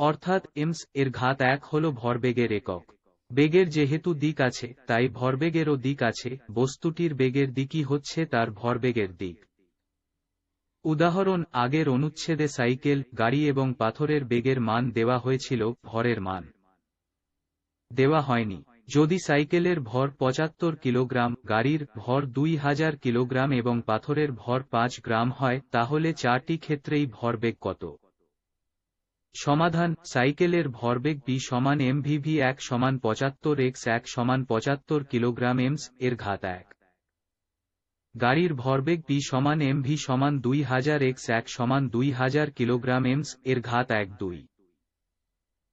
অর্থাৎ এমস এর ঘাত 1 হল ভরবেগের একক। বেগের যেহেতু দিক আছে তাই ভরবেগেরও দিক আছে, বস্তুটির বেগের দিকই হচ্ছে তার ভরবেগের দিক। উদাহরণ: আগের অনুচ্ছেদে সাইকেল, গাড়ি এবং পাথরের বেগের মান দেওয়া হয়েছিল, ভরের মান দেওয়া হয়নি। যদি সাইকেলের ভর 75 কিলোগ্রাম, গাড়ির ভর 2000 কিলোগ্রাম এবং পাথরের ভর 5 গ্রাম হয়, তাহলে চারটি ক্ষেত্রেই ভরবেগ কত? সমাধান: সাইকেলের ভরবেগ b সমান mv 1 সমান 75 x 1 সমান 75 কিলোগ্রাম এমস এর ঘাত 1। গাড়ির ভরবেগ b সমান mv সমান 2000 x 1 সমান 2000 কিলোগ্রাম এমস এর ঘাত 1 2।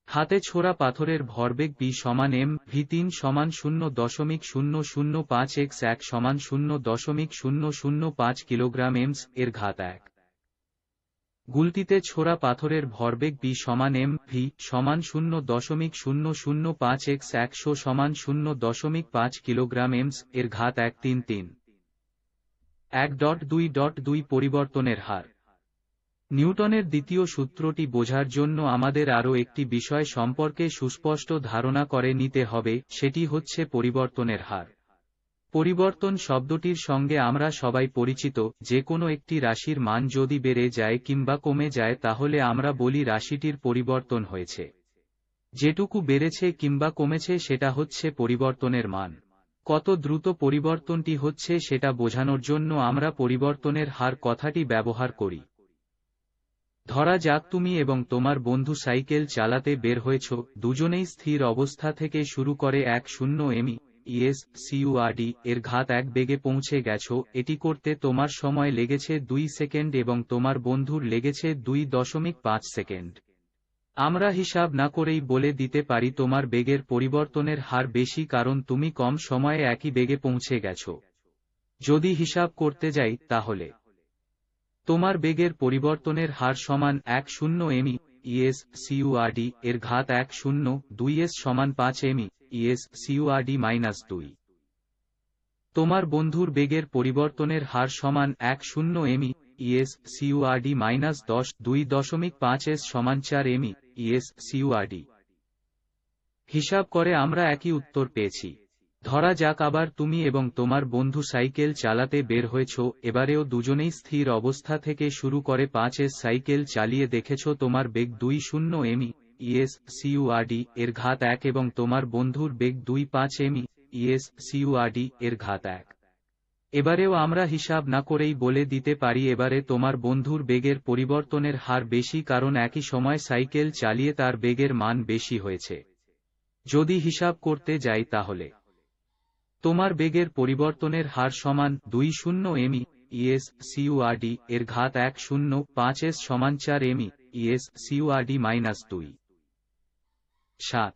হাতে ছোড়া পাথরের ভরবেগ b সমান mv 3 সমান 0.005 x 1 সমান 0.005 কিলোগ্রাম এমস এর ঘাত 1। গুলতিতে ছোড়া পাথরের ভরবেগ b সমান mv সমান 0.005 x 100 সমান 0.5 কিলোগ্রাম এমস এর ঘাত 1 3 3। 1.2.2 পরিবর্তনের হার। নিউটনের দ্বিতীয় সূত্রটি বোঝার জন্য আমাদের আরও একটি বিষয় সম্পর্কে সুস্পষ্ট ধারণা করে নিতে হবে, সেটি হচ্ছে পরিবর্তনের হার। পরিবর্তন শব্দটির সঙ্গে আমরা সবাই পরিচিত। যে কোনো একটি রাশির মান যদি বেড়ে যায় কিংবা কমে যায় তাহলে আমরা বলি রাশিটির পরিবর্তন হয়েছে। যেটুকু বেড়েছে কিংবা কমেছে সেটা হচ্ছে পরিবর্তনের মান। কত দ্রুত পরিবর্তনটি হচ্ছে সেটা বোঝানোর জন্য আমরা পরিবর্তনের হার কথাটি ব্যবহার করি। ধরা যাক তুমি এবং তোমার বন্ধু সাইকেল চালাতে বের হয়েছ, দুজনেই স্থির অবস্থা থেকে শুরু করে 10 মি এর ঘাত 1 বেগে পৌঁছে গেছো। এটি করতে তোমার সময় লেগেছে 2 সেকেন্ড এবং তোমার বন্ধুর লেগেছে 2.5 সেকেন্ড। আমরা হিসাব না করেই বলে দিতে পারি তোমার বেগের পরিবর্তনের হার বেশি কারণ তুমি কম সময়ে একই বেগে পৌঁছে গেছো। যদি হিসাব করতে যাই তাহলে তোমার বেগের পরিবর্তনের হার সমান 10 মি এর ঘাত 102 সমান 5 মি -2। তোমার বন্ধুর বেগের পরিবর্তনের হার সমান 10 মি -10 2.5 সমান 4 মি হিসাব করে আমরা একই উত্তর পেয়েছি। ধরা যাক আবার তুমি এবং তোমার বন্ধু সাইকেল চালাতে বের হয়েছ, এবারেও দুজনেই স্থির অবস্থা থেকে শুরু করে 5 সাইকেল চালিয়ে দেখেছ তোমার বেগ 20 মি এর ঘাত 1 এবং তোমার বন্ধুর বেগ 25 মি এর ঘাত 1। এবারেও আমরা হিসাব না করেই বলে দিতে পারি এবারে তোমার বন্ধুর বেগের পরিবর্তনের হার বেশি কারণ একই সময় সাইকেল চালিয়ে তার বেগের মান বেশি হয়েছে। যদি হিসাব করতে যাই তাহলে তোমার বেগের পরিবর্তনের হার সমান 20 মি এর ঘাত 105 সমান 4 মি -2। 7